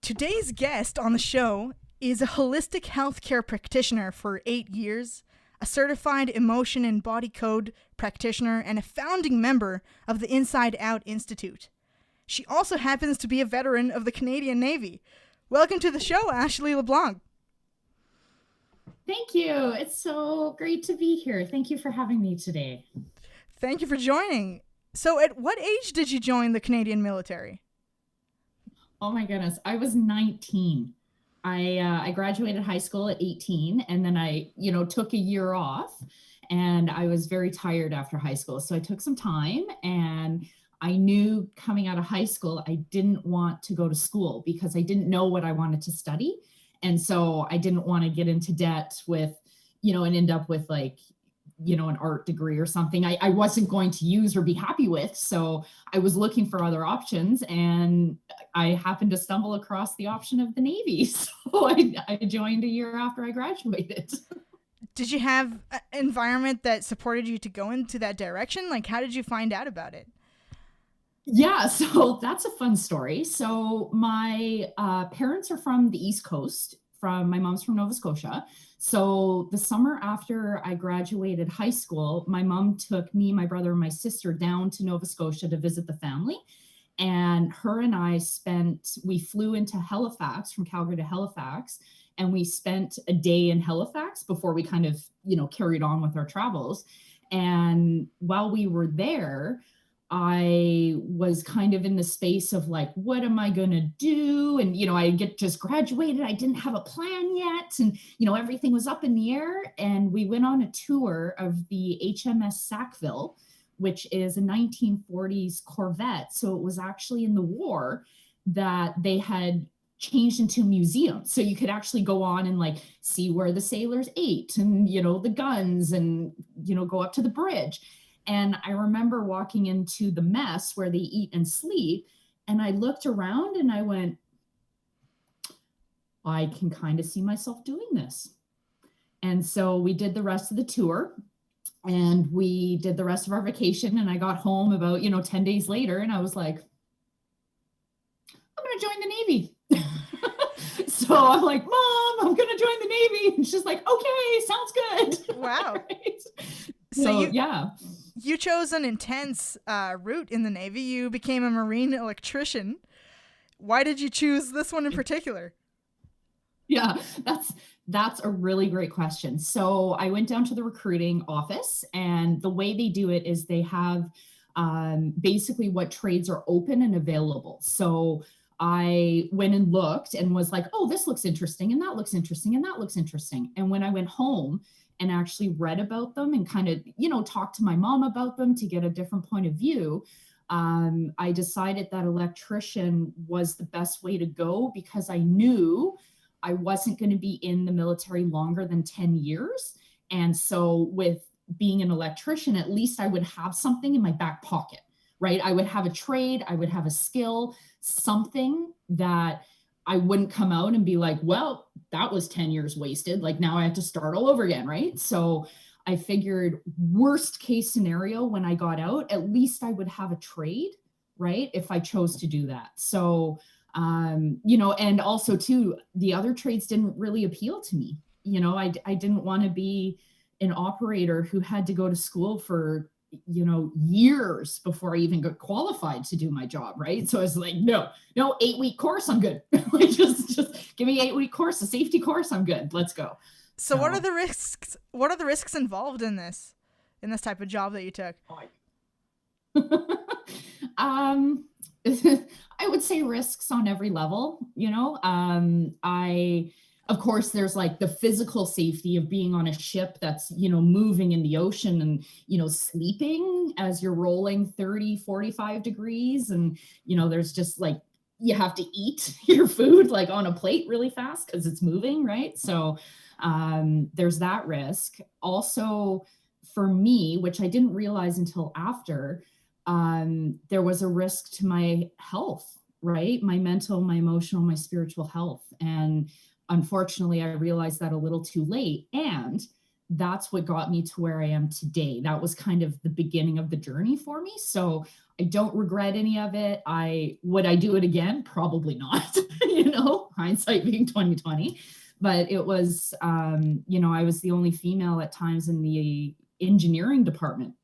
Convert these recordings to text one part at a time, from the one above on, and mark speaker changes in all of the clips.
Speaker 1: Today's guest on the show is a holistic healthcare practitioner for 8 years, a certified emotion and body code practitioner, and a founding member of the Inside Out Institute. She also happens to be a veteran of the Canadian Navy. Welcome to the show, Ashley LeBlanc.
Speaker 2: Thank you. It's so great to be here. Thank you for having me today.
Speaker 1: Thank you for joining. So at what age did you join the Canadian military?
Speaker 2: Oh my goodness. I was 19. I graduated high school at 18, and then I, took a year off, and I was very tired after high school. So I took some time, and I knew coming out of high school, I didn't want to go to school because I didn't know what I wanted to study. And so I didn't want to get into debt with, and end up with an art degree or something I wasn't going to use or be happy with. So I was looking for other options, and I happened to stumble across the option of the Navy. So I joined a year after I graduated.
Speaker 1: Did you have an environment that supported you to go into that direction? Like, how did you find out about it?
Speaker 2: Yeah, so that's a fun story. So my parents are from the East Coast. My mom's from Nova Scotia. So the summer after I graduated high school, my mom took me, my brother, and my sister down to Nova Scotia to visit the family. And her and we flew into Halifax, from Calgary to Halifax, and we spent a day in Halifax before we kind of, carried on with our travels. And while we were there, I was kind of in the space of like, what am I going to do? And, I just graduated. I didn't have a plan yet. And, everything was up in the air. And we went on a tour of the HMS Sackville, which is a 1940s Corvette. So it was actually in the war that they had changed into a museum. So you could actually go on and see where the sailors ate and, the guns and, go up to the bridge. And I remember walking into the mess where they eat and sleep, and I looked around and I went, I can kind of see myself doing this. And so we did the rest of the tour, and we did the rest of our vacation, and I got home about, 10 days later, and I was like, I'm going to join the Navy. So I'm like, Mom, I'm going to join the Navy. And she's like, okay, sounds good.
Speaker 1: Wow.
Speaker 2: Right?
Speaker 1: So
Speaker 2: yeah.
Speaker 1: You chose an intense route in the Navy. You became a marine electrician. Why did you choose this one in particular?
Speaker 2: Yeah, that's a really great question. So I went down to the recruiting office, and the way they do it is they have basically what trades are open and available. So I went and looked and was like, oh, this looks interesting, and that looks interesting, and that looks interesting. And when I went home and actually read about them and kind of, talked to my mom about them to get a different point of view, I decided that electrician was the best way to go, because I knew I wasn't going to be in the military longer than 10 years. And so with being an electrician, at least I would have something in my back pocket, right? I would have a trade, I would have a skill, something that I wouldn't come out and be like, well, that was 10 years wasted. Like, now I have to start all over again, right? So I figured, worst case scenario, when I got out, at least I would have a trade, right? If I chose to do that. So, and also too, the other trades didn't really appeal to me. I didn't want to be an operator who had to go to school for years before I even got qualified to do my job, right? So I was like, no, 8-week course, I'm good. Like, just give me 8-week course, a safety course, I'm good. Let's go.
Speaker 1: So what are the risks? What are the risks involved in this type of job that you took?
Speaker 2: I would say risks on every level. Of course, there's the physical safety of being on a ship that's, moving in the ocean and, sleeping as you're rolling 30, 45 degrees. And, there's just you have to eat your food on a plate really fast because it's moving, right? So there's that risk. Also, for me, which I didn't realize until after, there was a risk to my health, right? My mental, my emotional, my spiritual health. And unfortunately, I realized that a little too late. And that's what got me to where I am today. That was kind of the beginning of the journey for me. So I don't regret any of it. Would I do it again? Probably not, hindsight being 2020. But it was, I was the only female at times in the engineering department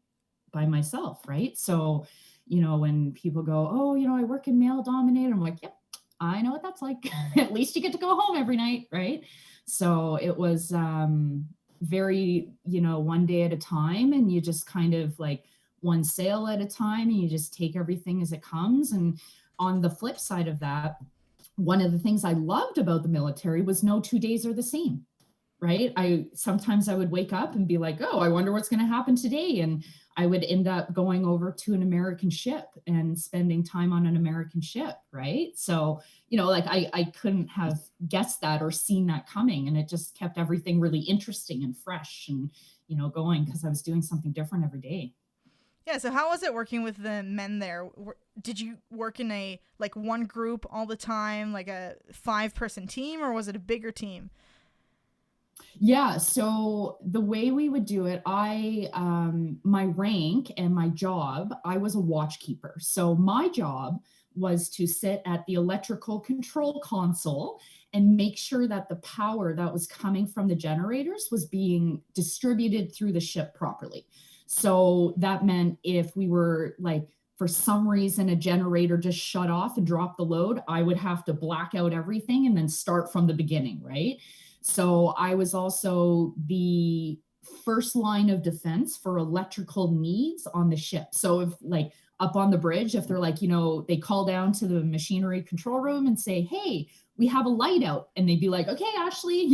Speaker 2: by myself, right? So, when people go, oh, I work in male dominated, I'm like, yep, I know what that's like. At least you get to go home every night, right? So it was very, one day at a time, and you just kind of like one sale at a time, and you just take everything as it comes. And on the flip side of that, one of the things I loved about the military was no 2 days are the same, right? Sometimes I would wake up and be like, oh, I wonder what's going to happen today. And I would end up going over to an American ship and spending time on an American ship, right? So, like I couldn't have guessed that or seen that coming. And it just kept everything really interesting and fresh and, going because I was doing something different every day.
Speaker 1: Yeah, so how was it working with the men there? Did you work in a one group all the time, like a 5-person team, or was it a bigger team?
Speaker 2: Yeah, so the way we would do it, my rank and my job, I was a watchkeeper. So my job was to sit at the electrical control console and make sure that the power that was coming from the generators was being distributed through the ship properly. So that meant if we were like, for some reason, a generator just shut off and dropped the load, I would have to black out everything and then start from the beginning, right? So I was also the first line of defense for electrical needs on the ship. So if like up on the bridge, if they're like, they call down to the machinery control room and say, hey, we have a light out. And they'd be like, okay, Ashley,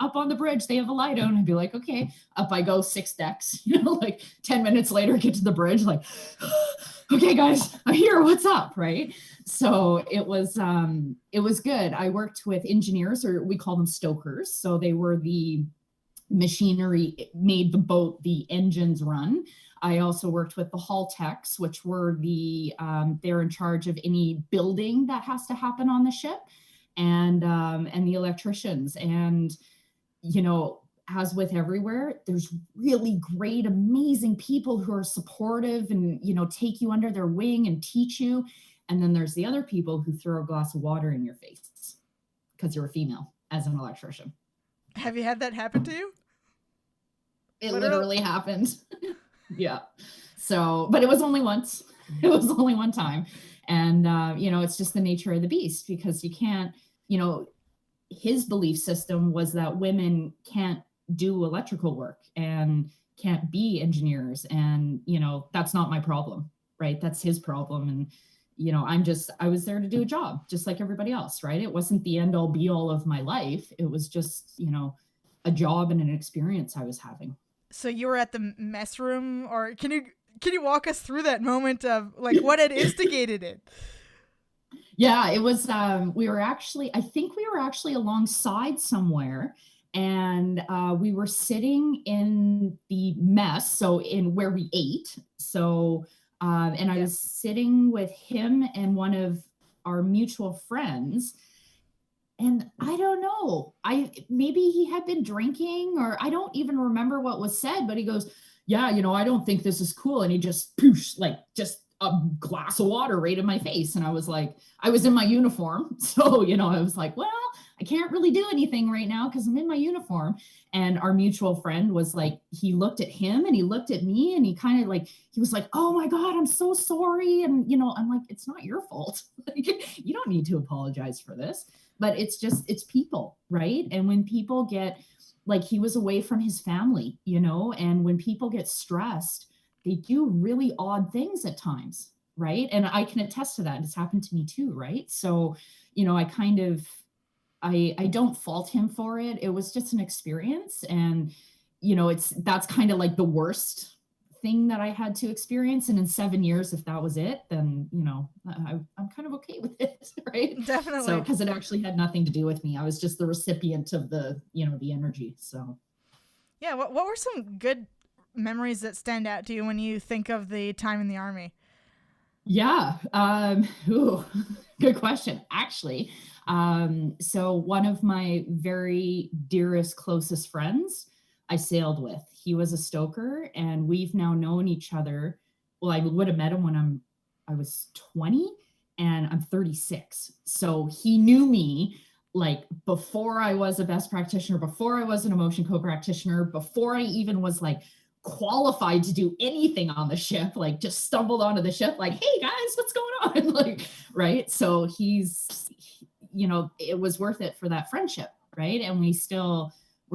Speaker 2: up on the bridge, they have a light out. And I'd be like, okay, up I go 6 decks, like 10 minutes later, get to the bridge, like, okay, guys, I'm here. What's up? Right. So it was good. I worked with engineers, or we call them stokers. So they were the machinery, made the boat, the engines run. I also worked with the hull techs, which were they're in charge of any building that has to happen on the ship, and the electricians. And, as with everywhere, there's really great, amazing people who are supportive and, take you under their wing and teach you. And then there's the other people who throw a glass of water in your face because you're a female as an electrician.
Speaker 1: Have you had that happen to you?
Speaker 2: It literally happened. Yeah. So, but it was only once. It was only one time. And, it's just the nature of the beast, because you can't, his belief system was that women can't do electrical work and can't be engineers. And, that's not my problem, right? That's his problem. And, I was there to do a job just like everybody else, right? It wasn't the end all be all of my life. It was just, a job and an experience I was having.
Speaker 1: So you were at the mess room, or can you walk us through that moment of like what had instigated it?
Speaker 2: Yeah, it was, I think we were actually alongside somewhere, and we were sitting in the mess, so in where we ate. So, and I was sitting with him and one of our mutual friends. And I don't know, maybe he had been drinking, or I don't even remember what was said, but he goes, yeah, I don't think this is cool. And he just poosh, like just a glass of water right in my face. And I was like, I was in my uniform. So, I was like, well, I can't really do anything right now because I'm in my uniform. And our mutual friend was like, he looked at him and he looked at me, and he kind of like, he was like, oh my God, I'm so sorry. And, I'm like, it's not your fault. Like, you don't need to apologize for this. But it's people, right? And when people get, like, he was away from his family, and when people get stressed, they do really odd things at times, right? And I can attest to that. It's happened to me too, right? So, I don't fault him for it. It was just an experience. And, that's kind of like the worst thing that I had to experience. And in 7 years, if that was it, then, I'm kind of okay with it, right?
Speaker 1: Definitely.
Speaker 2: So, because it actually had nothing to do with me. I was just the recipient of the energy. So,
Speaker 1: yeah. What were some good memories that stand out to you when you think of the time in the Army?
Speaker 2: Yeah. Good question. Actually, so one of my very dearest, closest friends, I sailed with. He was a stoker, and we've now known each other. Well, I would have met him when I was 20 and I'm 36. So he knew me like before I was a best practitioner, before I was an emotion co-practitioner, before I even was like qualified to do anything on the ship, like just stumbled onto the ship like, hey guys, what's going on? Like, right. So it was worth it for that friendship. Right. And we're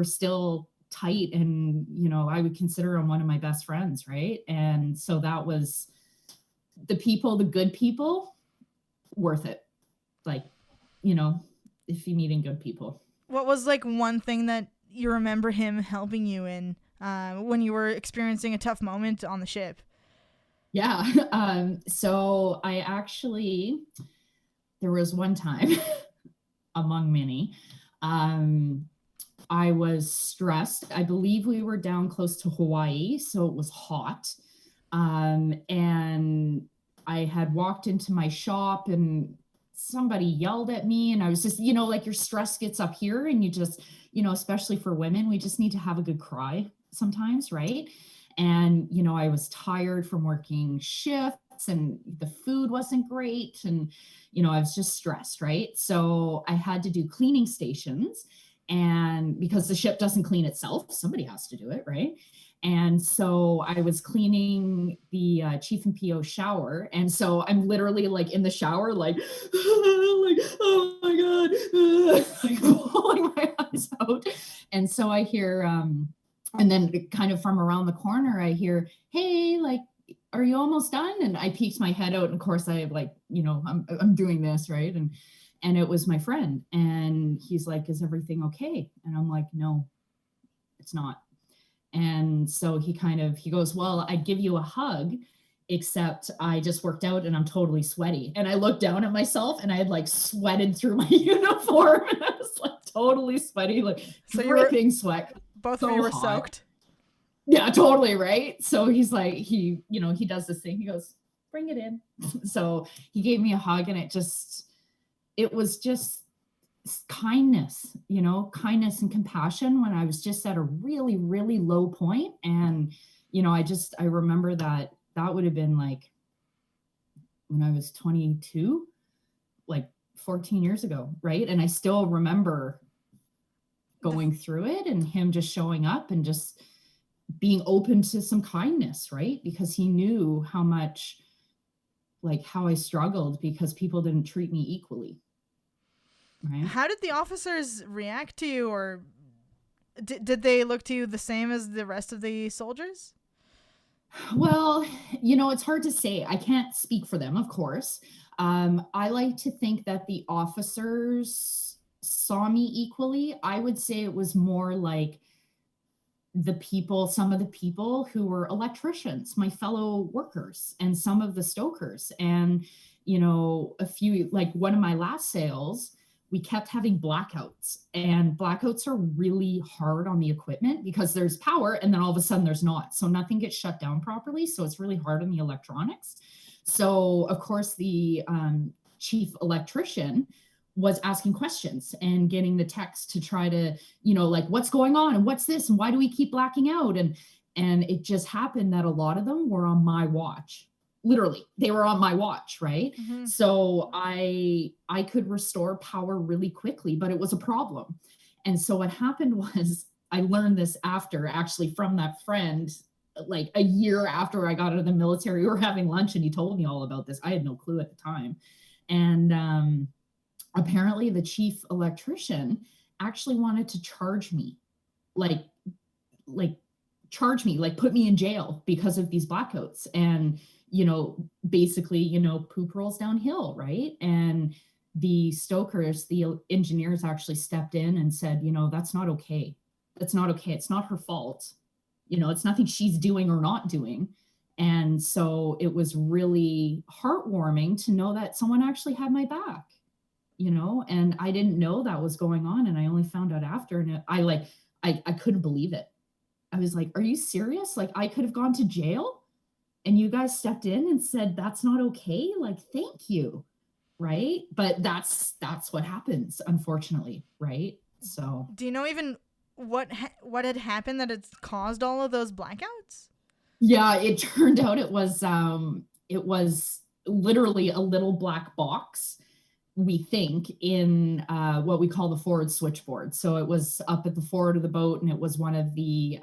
Speaker 2: still tight, and I would consider him one of my best friends. Right. And so that was the good people, worth it. Like, if you're meeting good people.
Speaker 1: What was like one thing that you remember him helping you in when you were experiencing a tough moment on the ship?
Speaker 2: Yeah. So there was one time among many, I was stressed. I believe we were down close to Hawaii, so it was hot. And I had walked into my shop and somebody yelled at me, and I was just, like your stress gets up here, and you just, especially for women, we just need to have a good cry sometimes, right? And, I was tired from working shifts, and the food wasn't great, and, I was just stressed, right? So I had to do cleaning stations, and because the ship doesn't clean itself, somebody has to do it, right? And so I was cleaning the chief and PO shower. And so I'm literally like in the shower, like, like, oh my God, like pulling my eyes out. And so I hear, and then kind of from around the corner, I hear, hey, like, are you almost done? And I peeked my head out. And of course I like, I'm doing this, right? And it was my friend. And he's like, is everything okay? And I'm like, no, it's not. And so he goes, well, I'd give you a hug, except I just worked out and I'm totally sweaty. And I looked down at myself, and I had like sweated through my uniform, and I was like totally sweaty, like
Speaker 1: So
Speaker 2: dripping sweat.
Speaker 1: Both
Speaker 2: so
Speaker 1: of you were
Speaker 2: hot.
Speaker 1: soaked.
Speaker 2: Yeah, totally. Right. So he's like, he does this thing. He goes, bring it in. So he gave me a hug, and it was just kindness, kindness and compassion when I was just at a really, really low point. And, I remember that would have been like when I was 22, like 14 years ago. Right. And I still remember going through it, and him just showing up and just being open to some kindness. Right. Because he knew how much, like how I struggled because people didn't treat me equally. Right.
Speaker 1: How did the officers react to you, or did they look to you the same as the rest of the soldiers?
Speaker 2: Well, it's hard to say. I can't speak for them, of course. I like to think that the officers saw me equally. I would say it was more like some of the people who were electricians, my fellow workers, and some of the stokers. And, a few, like one of my last sales, we kept having blackouts, and blackouts are really hard on the equipment because there's power and then all of a sudden there's not. So nothing gets shut down properly. So it's really hard on the electronics. So of course the chief electrician was asking questions and getting the techs to try to, like what's going on and what's this and why do we keep blacking out? And it just happened that a lot of them were on my watch. Literally, they were on my watch, right? Mm-hmm. So I could restore power really quickly, but it was a problem. And so what happened was I learned this actually from that friend, like a year after I got out of the military. We were having lunch and he told me all about this. I had no clue at the time. And apparently the chief electrician actually wanted to charge me, like charge me, like put me in jail because of these blackouts. And basically, poop rolls downhill, right? And the stokers, the engineers actually stepped in and said, that's not okay. That's not okay. It's not her fault. It's nothing she's doing or not doing. And so it was really heartwarming to know that someone actually had my back, and I didn't know that was going on. And I only found out after, and I couldn't believe it. I was like, are you serious? Like I could have gone to jail and you guys stepped in and said, that's not okay. Like, thank you. Right. But that's what happens, unfortunately. Right. So
Speaker 1: do you know even what had happened that it's caused all of those blackouts?
Speaker 2: Yeah, it turned out it was literally a little black box, we think, in what we call the forward switchboard. So it was up at the forward of the boat, and it was one of the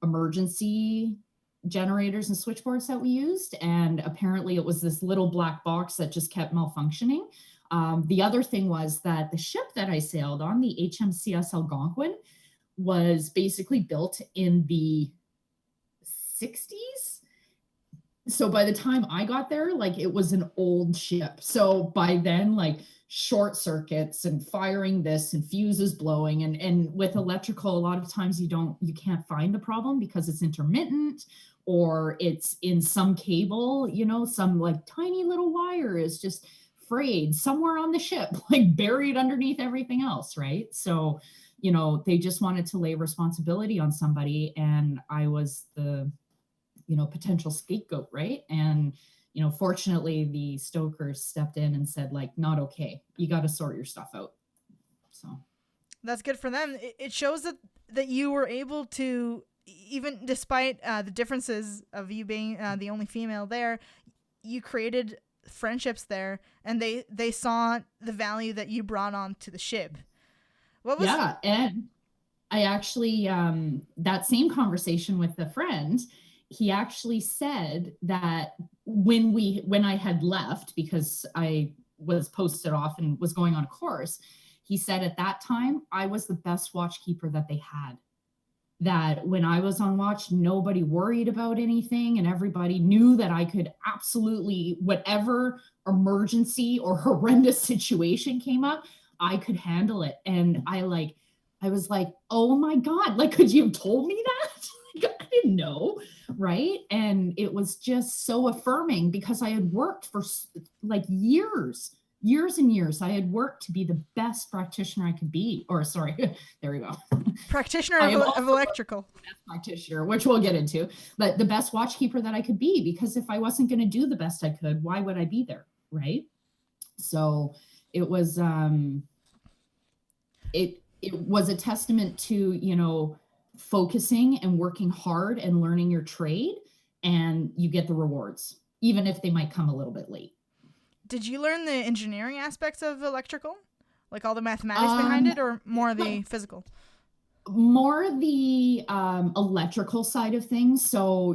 Speaker 2: emergency generators and switchboards that we used. And apparently it was this little black box that just kept malfunctioning. The other thing was that the ship that I sailed on, the HMCS Algonquin, was basically built in the 60s. So by the time I got there, like, it was an old ship. So by then, like, short circuits and firing this and fuses blowing, and with electrical, a lot of times you can't find the problem because it's intermittent, or it's in some cable, some like tiny little wire is just frayed somewhere on the ship, like buried underneath everything else, right? So, they just wanted to lay responsibility on somebody, and I was the potential scapegoat, right? And fortunately, the stokers stepped in and said, like, not okay. You got to sort your stuff out. So
Speaker 1: That's good for them. It shows that you were able to, even despite the differences of you being the only female there, you created friendships there, and they saw the value that you brought on to the ship. What was
Speaker 2: yeah, and I actually that same conversation with a friend, he actually said that when I had left, because I was posted off and was going on a course, he said at that time I was the best watchkeeper that they had. That when I was on watch, nobody worried about anything, and everybody knew that I could absolutely, whatever emergency or horrendous situation came up, I could handle it. And I was like, oh my God, like, could you have told me that? Like, I didn't know. Right. And it was just so affirming, because I had worked for like years and years. I had worked to be the best practitioner I could be, or sorry, there we go.
Speaker 1: practitioner
Speaker 2: I am
Speaker 1: of electrical.
Speaker 2: the best practitioner, which we'll get into, but the best watchkeeper that I could be, because if I wasn't going to do the best I could, why would I be there? Right. So it was, it was a testament to, focusing and working hard and learning your trade, and you get the rewards, even if they might come a little bit late.
Speaker 1: Did you learn the engineering aspects of electrical? Like all the mathematics behind it, or more the physical?
Speaker 2: More the electrical side of things. So,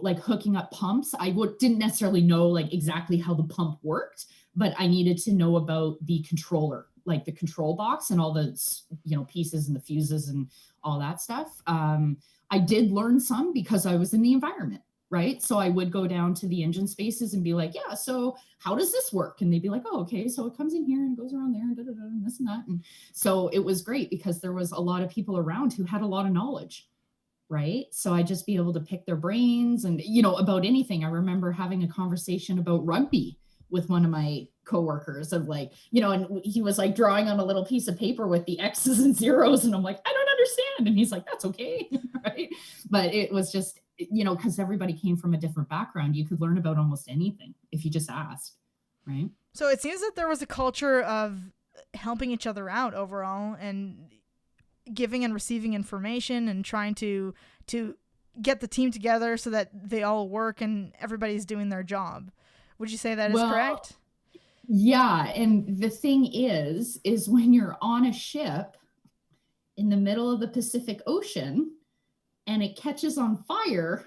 Speaker 2: like hooking up pumps, didn't necessarily know like exactly how the pump worked, but I needed to know about the controller, like the control box and all the, pieces and the fuses and all that stuff. I did learn some because I was in the environment, right? So I would go down to the engine spaces and be like, yeah, so how does this work? And they'd be like, oh, okay, so it comes in here and goes around there and, and this and that. And so it was great because there was a lot of people around who had a lot of knowledge, right? So I'd just be able to pick their brains and, about anything. I remember having a conversation about rugby with one of my coworkers of like, and he was like drawing on a little piece of paper with the X's and zeros. And I'm like, I don't understand. And he's like, that's okay. Right. But it was just, because everybody came from a different background, you could learn about almost anything if you just asked. Right.
Speaker 1: So it seems that there was a culture of helping each other out overall, and giving and receiving information, and trying to get the team together so that they all work and everybody's doing their job. Would you say that is correct?
Speaker 2: Yeah. And the thing is when you're on a ship in the middle of the Pacific Ocean and it catches on fire,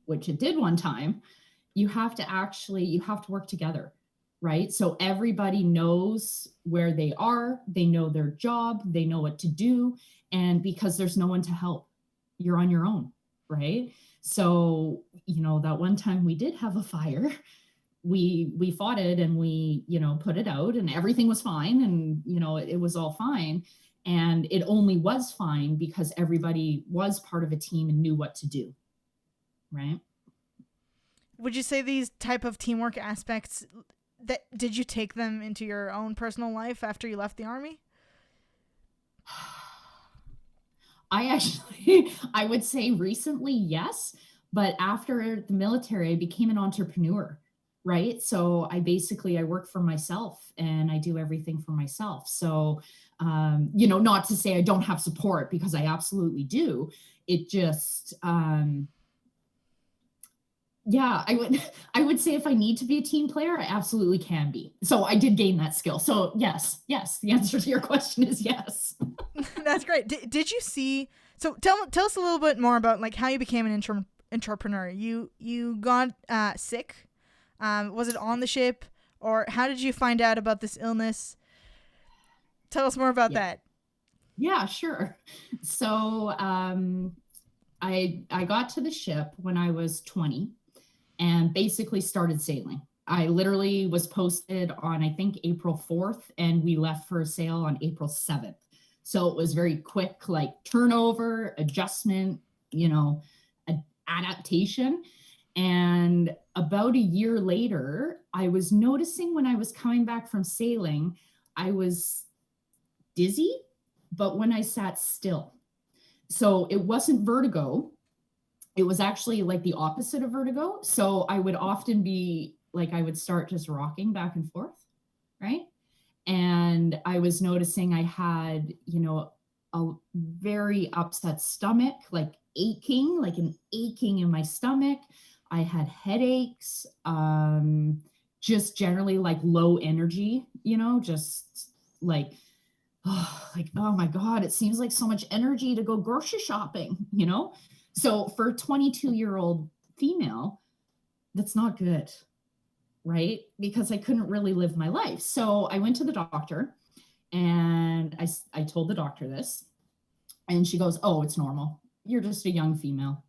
Speaker 2: which it did one time, you have to work together, right? So everybody knows where they are, they know their job, they know what to do. And because there's no one to help, you're on your own, right? So, that one time we did have a fire, we fought it, and we, put it out, and everything was fine. And, it was all fine. And it only was fine because everybody was part of a team and knew what to do. Right.
Speaker 1: Would you say these type of teamwork aspects, did you take them into your own personal life after you left the Army?
Speaker 2: I would say recently, yes. But after the military, I became an entrepreneur. right? So I work for myself and I do everything for myself. So, not to say I don't have support, because I absolutely do. It just, yeah, I would say if I need to be a team player, I absolutely can be. So I did gain that skill. So yes, the answer to your question is yes.
Speaker 1: That's great. Did you see? So tell us a little bit more about like how you became an entrepreneur. You got sick. Was it on the ship, or how did you find out about this illness? Tell us more about that.
Speaker 2: Yeah, sure. So I got to the ship when I was 20 and basically started sailing. I literally was posted on, I think, April 4th, and we left for a sail on April 7th. So it was very quick, like turnover, adjustment, adaptation. And about a year later, I was noticing when I was coming back from sailing, I was dizzy, but when I sat still. So it wasn't vertigo. It was actually like the opposite of vertigo. So I would often be like, I would start just rocking back and forth, right? And I was noticing I had, a very upset stomach, like an aching in my stomach. I had headaches, just generally like low energy, just like, oh my God, it seems like so much energy to go grocery shopping, So for a 22-year-old female, that's not good, right? Because I couldn't really live my life. So I went to the doctor and I told the doctor this, and she goes, "Oh, it's normal. You're just a young female."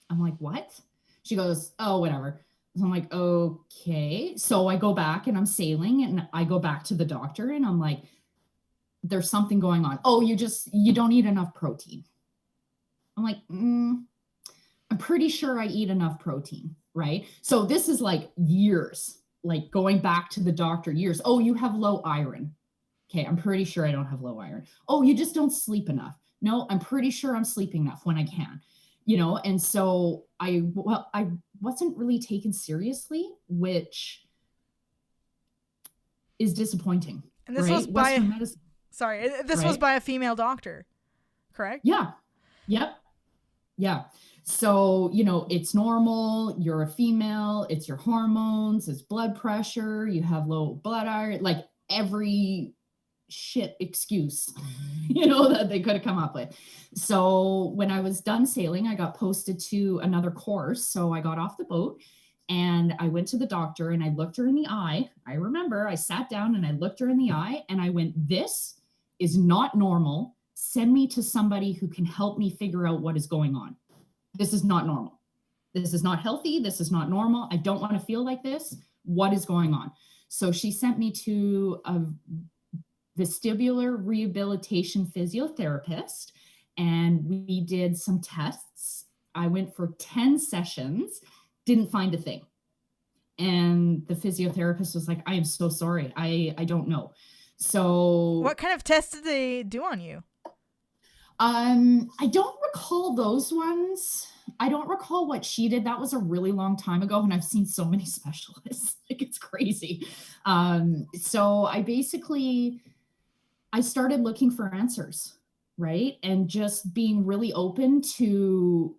Speaker 2: I'm like, "What?" She goes, "Oh, whatever." So I'm like, "Okay." So I go back and I'm sailing, and I go back to the doctor and I'm like, "There's something going on." "Oh, you don't eat enough protein." I'm like, I'm pretty sure I eat enough protein, right? So this is like years, like going back to the doctor years. "Oh, you have low iron." Okay, I'm pretty sure I don't have low iron. "Oh, you just don't sleep enough." "No, I'm pretty sure I'm sleeping enough when I can." And so I wasn't really taken seriously, which is disappointing,
Speaker 1: And this was
Speaker 2: right?
Speaker 1: by
Speaker 2: Western medicine.
Speaker 1: this was
Speaker 2: Right?
Speaker 1: by a female doctor, correct?
Speaker 2: Yeah. Yep. Yeah. So, it's normal. You're a female. It's your hormones. It's blood pressure. You have low blood iron, like every shit excuse, that they could have come up with. So when I was done sailing, I got posted to another course. So I got off the boat and I went to the doctor and I looked her in the eye. I remember I sat down and I looked her in the eye and I went, "This is not normal. Send me to somebody who can help me figure out what is going on. This is not normal. This is not healthy. This is not normal. I don't want to feel like this. What is going on?" So she sent me to a vestibular rehabilitation physiotherapist, and we did some tests. I went for 10 sessions, didn't find a thing. And the physiotherapist was like, "I am so sorry. I don't know." So
Speaker 1: What kind of tests did they do on you?
Speaker 2: I don't recall those ones. I don't recall what she did. That was a really long time ago, and I've seen so many specialists. Like, it's crazy. So I started looking for answers, right? And just being really open to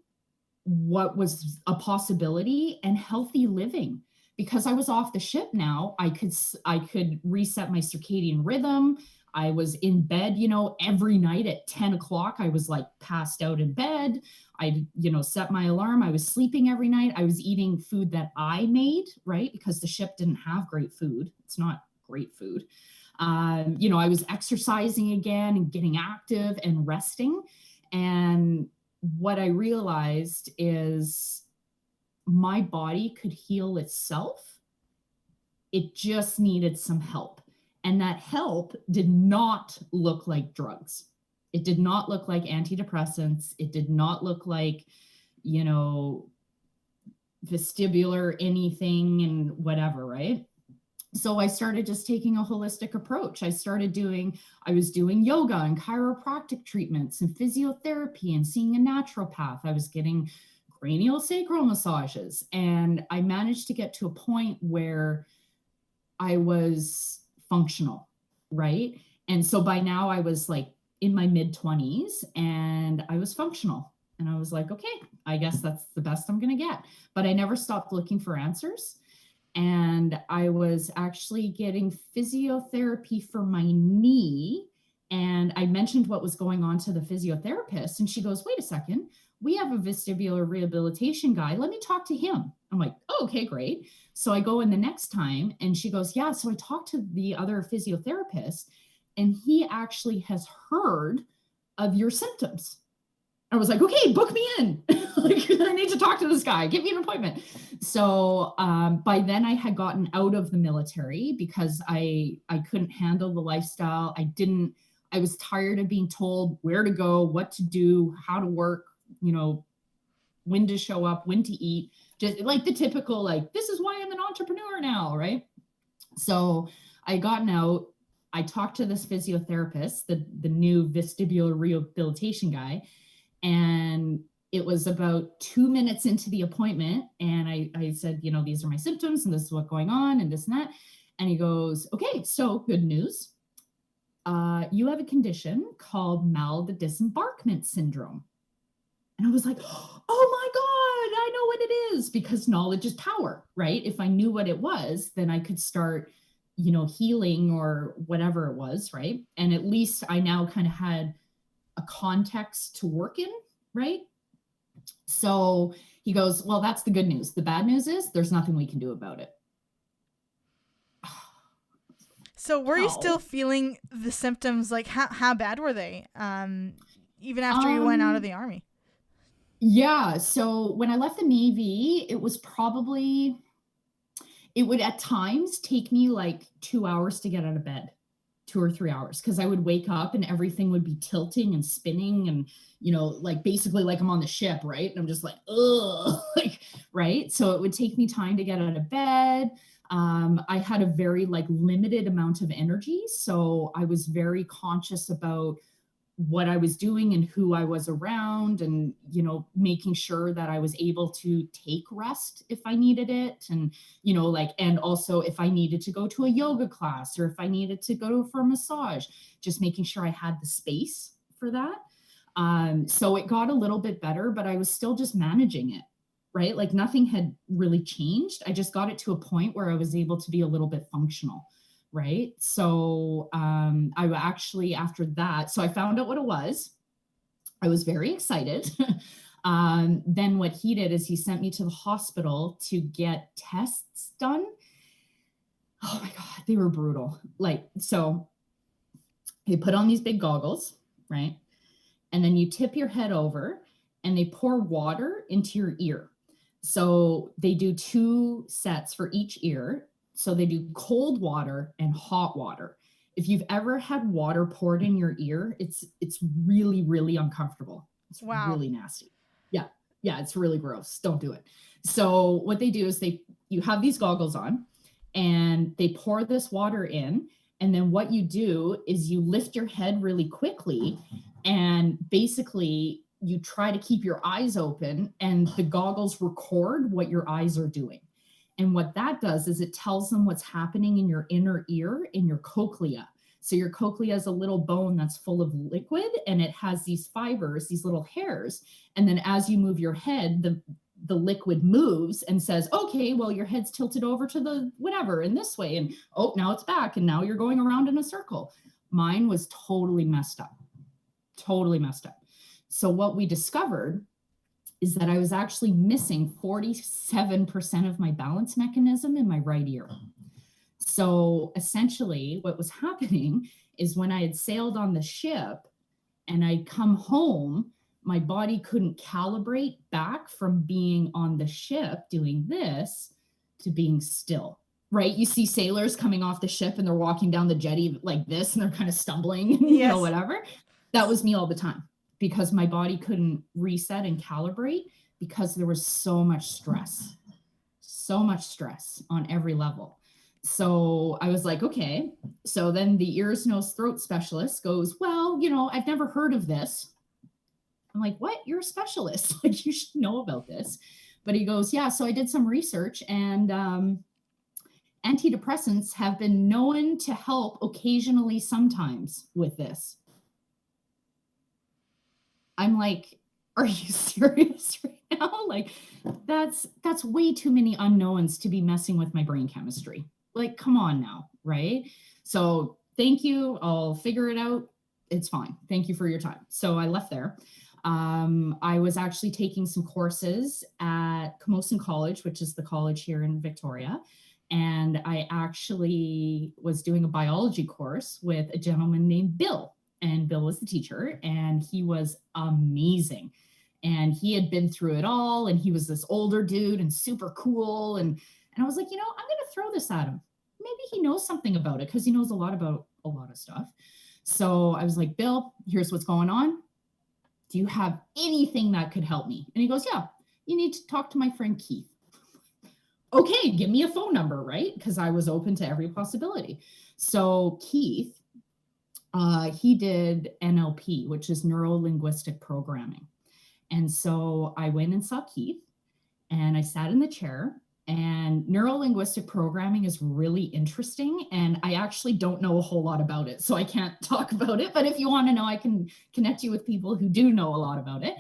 Speaker 2: what was a possibility and healthy living. Because I was off the ship now, I could reset my circadian rhythm. I was in bed, every night at 10 o'clock. I was like passed out in bed. I, set my alarm. I was sleeping every night. I was eating food that I made, right? Because the ship didn't have great food. It's not great food. I was exercising again and getting active and resting. And what I realized is my body could heal itself. It just needed some help. And that help did not look like drugs. It did not look like antidepressants. It did not look like, vestibular anything and whatever, right? So I started just taking a holistic approach. I was doing yoga and chiropractic treatments and physiotherapy and seeing a naturopath. I was getting cranial sacral massages. And I managed to get to a point where I was functional, right? And so by now I was like in my mid 20s and I was functional. And I was like, okay, I guess that's the best I'm going to get. But I never stopped looking for answers. And I was actually getting physiotherapy for my knee. And I mentioned what was going on to the physiotherapist. And she goes, wait a second, we have a vestibular rehabilitation guy. Let me talk to him. I'm like, oh, okay, great. So I go in the next time and she goes, yeah. So I talked to the other physiotherapist and he actually has heard of your symptoms. I was like, okay, book me in. Like, I need to talk to this guy. Give me an appointment. So by then I had gotten out of the military because I couldn't handle the lifestyle. I was tired of being told where to go, what to do, how to work, when to show up, when to eat, just like the typical, like, this is why I'm an entrepreneur now, right? So I gotten out. I talked to this physiotherapist, the new vestibular rehabilitation guy, and it was about 2 minutes into the appointment. And I said, these are my symptoms and this is what's going on and this and that. And he goes, okay, so good news. You have a condition called maldisembarkment syndrome. And I was like, oh my God, I know what it is, because knowledge is power, right? If I knew what it was, then I could start, healing or whatever it was, right? And at least I now kind of had a context to work in, right? So he goes, well, that's the good news. The bad news is there's nothing we can do about it.
Speaker 1: So were you still feeling the symptoms? Like how bad were they? Even after you went out of the Army?
Speaker 2: Yeah. So when I left the Navy, it would at times take me like 2 hours to get out of bed, 2 or 3 hours, because I would wake up and everything would be tilting and spinning and, like basically like I'm on the ship, right? And I'm just like, ugh, like, right? So it would take me time to get out of bed. I had a very like limited amount of energy. So I was very conscious about what I was doing and who I was around and, making sure that I was able to take rest if I needed it. And, and also if I needed to go to a yoga class or if I needed to go for a massage, just making sure I had the space for that. So it got a little bit better, but I was still just managing it, right? Like nothing had really changed. I just got it to a point where I was able to be a little bit functional. Right. So I actually, after that, so I found out what it was. I was very excited. Then what he did is he sent me to the hospital to get tests done. Oh my God, they were brutal. Like, so they put on these big goggles, right? And then you tip your head over and they pour water into your ear. So they do 2 sets for each ear. So they do cold water and hot water. If you've ever had water poured in your ear, it's really, really uncomfortable. It's really nasty. Yeah. Yeah. It's really gross. Don't do it. So what they do is you have these goggles on and they pour this water in. And then what you do is you lift your head really quickly and basically you try to keep your eyes open and the goggles record what your eyes are doing. And what that does is it tells them what's happening in your inner ear, in your cochlea. So your cochlea is a little bone that's full of liquid and it has these fibers, these little hairs. And then as you move your head, the liquid moves and says, okay, well, your head's tilted over to the whatever in this way. And oh, now it's back. And now you're going around in a circle. Mine was totally messed up. Totally messed up. So what we discovered is that I was actually missing 47% of my balance mechanism in my right ear. So essentially what was happening is when I had sailed on the ship and I'd come home, my body couldn't calibrate back from being on the ship doing this to being still, right? You see sailors coming off the ship and they're walking down the jetty like this and they're kind of stumbling,
Speaker 1: yes.
Speaker 2: Whatever. That was me all the time because my body couldn't reset and calibrate because there was so much stress on every level. So I was like, okay. So then the ears, nose, throat specialist goes, well, I've never heard of this. I'm like, what? You're a specialist. Like, you should know about this. But he goes, yeah, so I did some research, and antidepressants have been known to help occasionally sometimes with this. I'm like, are you serious right now? Like, that's way too many unknowns to be messing with my brain chemistry. Like, come on now, right? So thank you. I'll figure it out. It's fine. Thank you for your time. So I left there. I was actually taking some courses at Camosun College, which is the college here in Victoria. And I actually was doing a biology course with a gentleman named Bill. And Bill was the teacher, and he was amazing. And he had been through it all, and he was this older dude and super cool. And I was like, I'm going to throw this at him. Maybe he knows something about it, because he knows a lot about a lot of stuff. So I was like, Bill, here's what's going on. Do you have anything that could help me? And he goes, yeah, you need to talk to my friend Keith. Okay, give me a phone number, right? Because I was open to every possibility. So Keith, he did NLP, which is neuro-linguistic programming. And so I went and saw Keith, and I sat in the chair. And neuro-linguistic programming is really interesting, and I actually don't know a whole lot about it, so I can't talk about it. But if you want to know, I can connect you with people who do know a lot about it.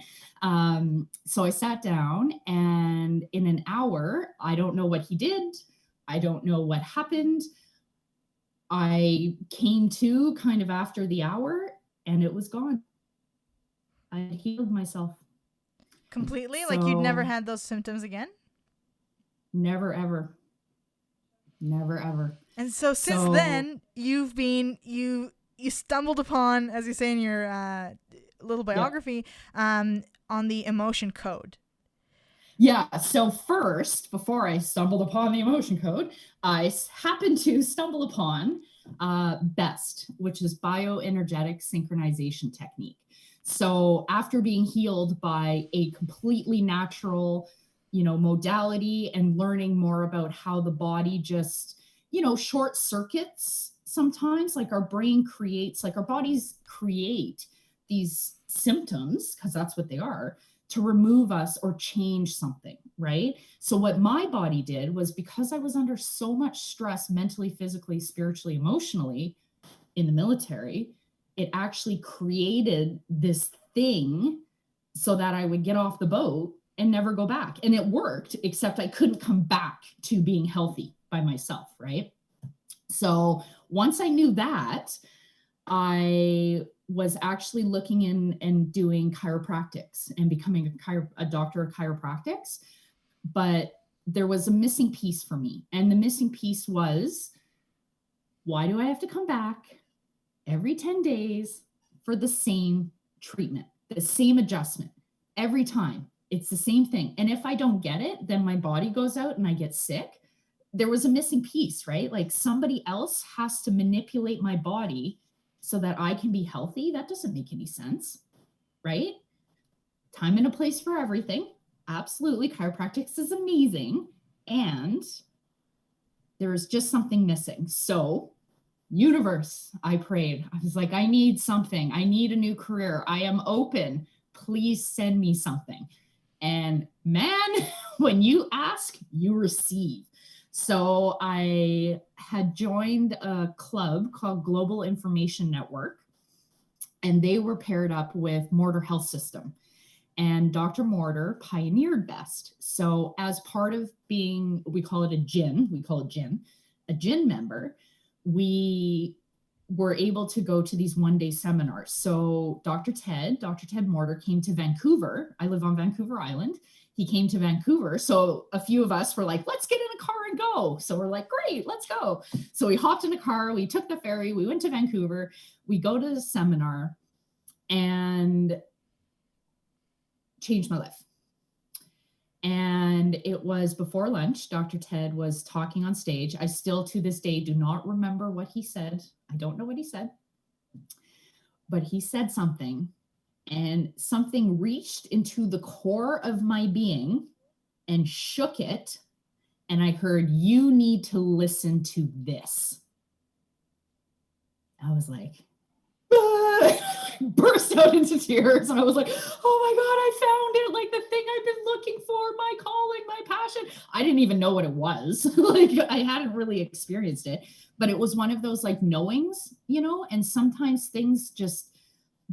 Speaker 2: So I sat down, and in an hour, I don't know what he did. I don't know what happened. I came to kind of after the hour, and it was gone. I healed myself.
Speaker 1: Completely? Like, you'd never had those symptoms again?
Speaker 2: Never, ever. Never, ever.
Speaker 1: And so since then, you've been, you stumbled upon, as you say in your little biography, on the emotion code.
Speaker 2: Yeah. So first, before I stumbled upon the emotion code, I happened to stumble upon BEST, which is Bioenergetic Synchronization technique. So after being healed by a completely natural, modality, and learning more about how the body just, short circuits sometimes, like our brain creates, like our bodies create these symptoms, because that's what they are, to remove us or change something, right? So what my body did was, because I was under so much stress mentally, physically, spiritually, emotionally in the military, it actually created this thing so that I would get off the boat and never go back. And it worked, except I couldn't come back to being healthy by myself, right? So once I knew that, I was actually looking in and doing chiropractics and becoming a doctor of chiropractics. But there was a missing piece for me. And the missing piece was, why do I have to come back every 10 days for the same treatment, the same adjustment every time? It's the same thing. And if I don't get it, then my body goes out and I get sick. There was a missing piece, right? Like, somebody else has to manipulate my body so that I can be healthy. That doesn't make any sense, right? Time and a place for everything. Absolutely. Chiropractics is amazing. And there's just something missing. So, universe, I prayed. I was like, I need something. I need a new career. I am open. Please send me something. And man, when you ask, you receive. So I had joined a club called Global Information Network, and they were paired up with Mortar Health System. And Dr. Mortar pioneered BEST. So as part of being, we call it a GIN member, we were able to go to these one-day seminars. So Dr. Ted Mortar came to Vancouver. I live on Vancouver Island. He came to Vancouver. So a few of us were like, let's get in a car and go. So we're like, great, let's go. So we hopped in a car, we took the ferry, we went to Vancouver, we go to the seminar, and changed my life. And it was before lunch. Dr. Ted was talking on stage. I still to this day do not remember what he said. I don't know what he said, but he said something, and something reached into the core of my being and shook it. And I heard, you need to listen to this. I was like, ah! burst out into tears. And I was like, oh my God, I found it. Like the thing I've been looking for, my calling, my passion. I didn't even know what it was. Like I hadn't really experienced it, but it was one of those like knowings, and sometimes things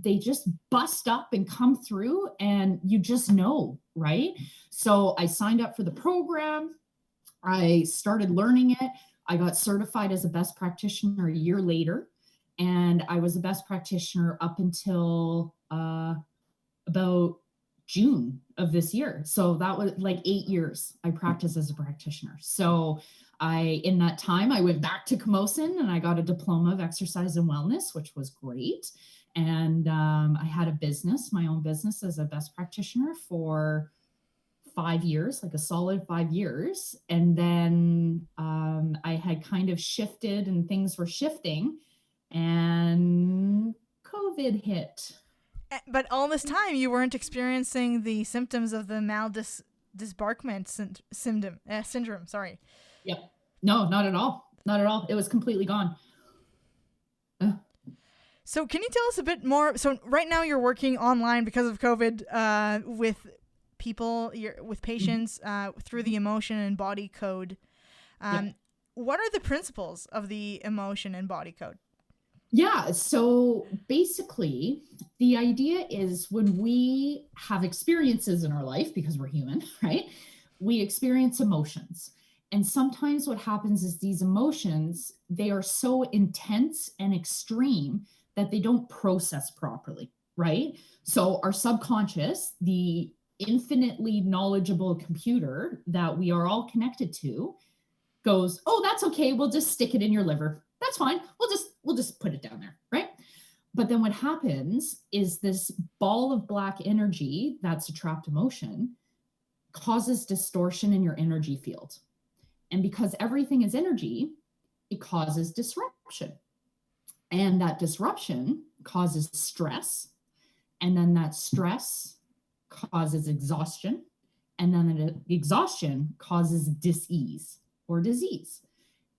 Speaker 2: they just bust up and come through and you just know, right? So I signed up for the program. I started learning it. I got certified as a best practitioner a year later. And I was a best practitioner up until about June of this year. So that was like 8 years I practiced as a practitioner. So in that time, I went back to Camosun and I got a diploma of exercise and wellness, which was great. And I had a business, my own business as a best practitioner for 5 years, like a solid 5 years. And then I had kind of shifted and things were shifting and COVID hit.
Speaker 1: But all this time, you weren't experiencing the symptoms of the disbarkment syndrome. Sorry.
Speaker 2: Yep. No, not at all. Not at all. It was completely gone.
Speaker 1: So can you tell us a bit more? So right now you're working online because of COVID with people, with patients through the emotion and body code.
Speaker 2: Yep.
Speaker 1: What are the principles of the emotion and body code?
Speaker 2: Yeah. So basically, the idea is when we have experiences in our life, because we're human, right? We experience emotions. And sometimes what happens is these emotions, they are so intense and extreme that they don't process properly, right? So our subconscious, the infinitely knowledgeable computer that we are all connected to, goes, oh, that's okay. We'll just stick it in your liver. That's fine. We'll just put it down there, right? But then what happens is this ball of black energy, that's a trapped emotion, causes distortion in your energy field. And because everything is energy, it causes disruption. And that disruption causes stress. And then that stress causes exhaustion. And then the exhaustion causes dis-ease or disease.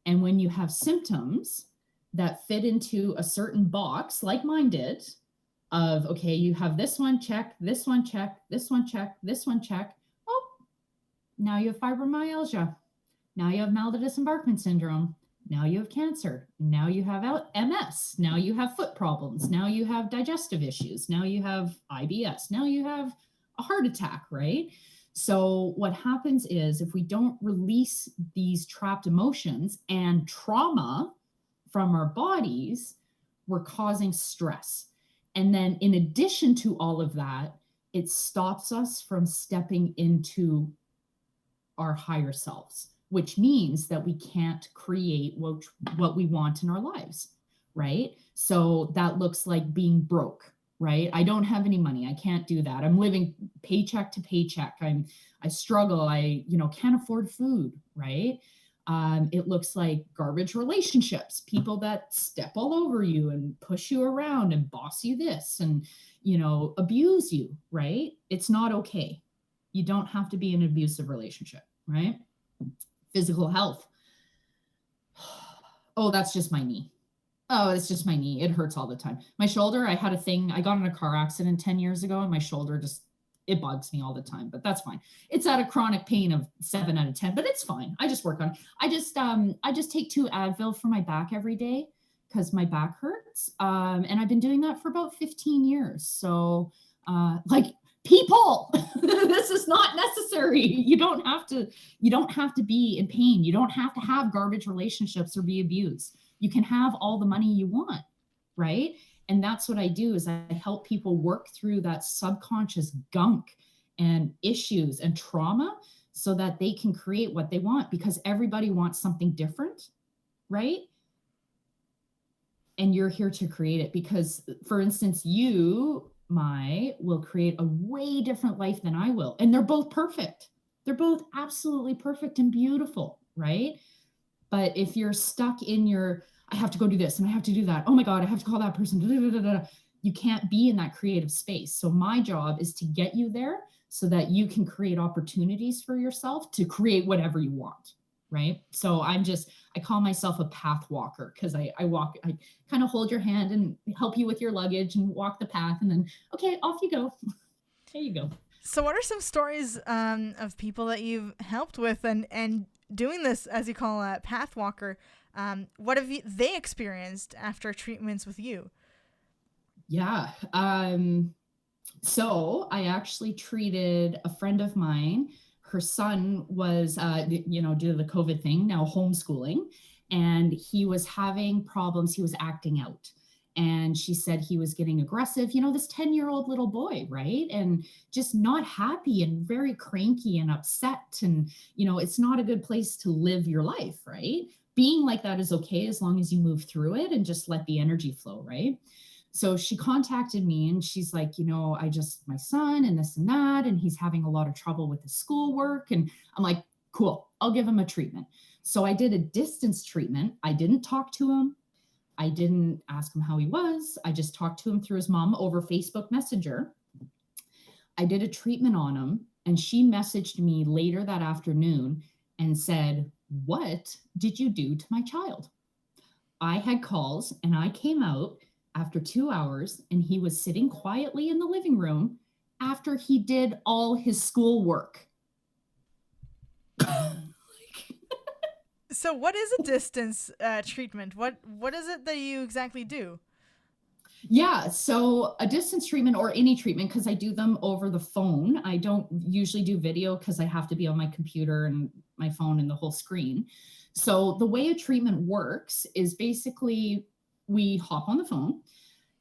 Speaker 2: And when you have symptoms that fit into a certain box, like mine did, of, okay, you have this one, check, this one, check, this one, check, this one, check. Oh, now you have fibromyalgia. Now you have mild disembarkment syndrome. Now you have cancer. Now you have MS. Now you have foot problems. Now you have digestive issues. Now you have IBS. Now you have a heart attack, right? So what happens is if we don't release these trapped emotions and trauma from our bodies, we're causing stress. And then in addition to all of that, it stops us from stepping into our higher selves, which means that we can't create what we want in our lives, right? So that looks like being broke, right? I don't have any money. I can't do that. I'm living paycheck to paycheck. I struggle. I can't afford food, right? It looks like garbage relationships, people that step all over you and push you around and boss you this and, abuse you, right? It's not okay. You don't have to be in an abusive relationship, right? Physical health. Oh, that's just my knee. Oh, it's just my knee. It hurts all the time. My shoulder, I had a thing. I got in a car accident 10 years ago and my shoulder it bugs me all the time, but that's fine. It's at a chronic pain of 7 out of 10, but it's fine. I just work on it. I just take 2 Advil for my back every day because my back hurts. And I've been doing that for about 15 years. So people, this is not necessary. You don't have to be in pain. You don't have to have garbage relationships or be abused. You can have all the money you want, right? And that's what I do is I help people work through that subconscious gunk and issues and trauma so that they can create what they want, because everybody wants something different, right? And you're here to create it because, for instance, you, will create a way different life than I will. And they're both perfect. They're both absolutely perfect and beautiful, right? But if you're stuck in I have to go do this and I have to do that. Oh my God, I have to call that person. You can't be in that creative space. So my job is to get you there so that you can create opportunities for yourself to create whatever you want. right? So I call myself a path walker because I kind of hold your hand and help you with your luggage and walk the path, and then, okay, off you go. There you go.
Speaker 1: So what are some stories of people that you've helped with and doing this, as you call a path walker? What have they experienced after treatments with you?
Speaker 2: Yeah. So I actually treated a friend of mine. Her son was, due to the COVID thing, now homeschooling, and he was having problems. He was acting out. And she said he was getting aggressive, this 10-year-old little boy, right? And just not happy and very cranky and upset. And, it's not a good place to live your life, right? Being like that is okay as long as you move through it and just let the energy flow, right? So she contacted me and she's like, my son and this and that, and he's having a lot of trouble with his schoolwork. And I'm like, cool, I'll give him a treatment. So I did a distance treatment. I didn't talk to him. I didn't ask him how he was. I just talked to him through his mom over Facebook Messenger. I did a treatment on him, and she messaged me later that afternoon and said, "What did you do to my child?" I had calls and I came out after 2 hours, and he was sitting quietly in the living room after he did all his schoolwork.
Speaker 1: So what is a distance treatment? What is it that you exactly do?
Speaker 2: Yeah, so a distance treatment or any treatment, because I do them over the phone. I don't usually do video because I have to be on my computer and my phone and the whole screen. So the way a treatment works is basically we hop on the phone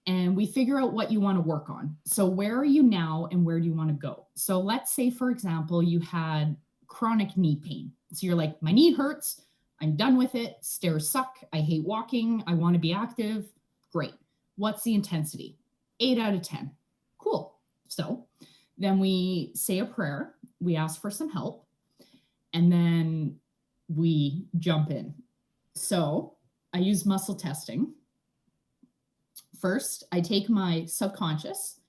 Speaker 2: and we figure out what you want to work on. So where are you now and where do you want to go? So let's say, for example, you had chronic knee pain. So you're like, my knee hurts. I'm done with it. Stairs suck. I hate walking. I want to be active. Great. What's the intensity? 8 out of 10. Cool. So then we say a prayer. We ask for some help. And then we jump in. So I use muscle testing. First, I take my subconscious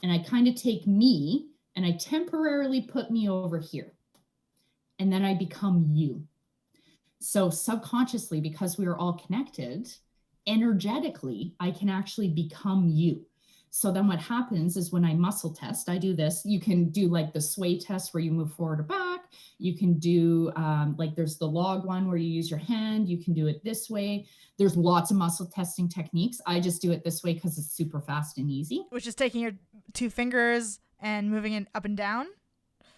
Speaker 2: and I kind of take me and I temporarily put me over here. And then I become you. So subconsciously, because we are all connected, energetically, I can actually become you. So then what happens is when I muscle test, I do this. You can do like the sway test where you move forward or back. You can do there's the log one where you use your hand. You can do it this way. There's lots of muscle testing techniques. I just do it this way because it's super fast and easy.
Speaker 1: Which is taking your 2 fingers and moving it up and down?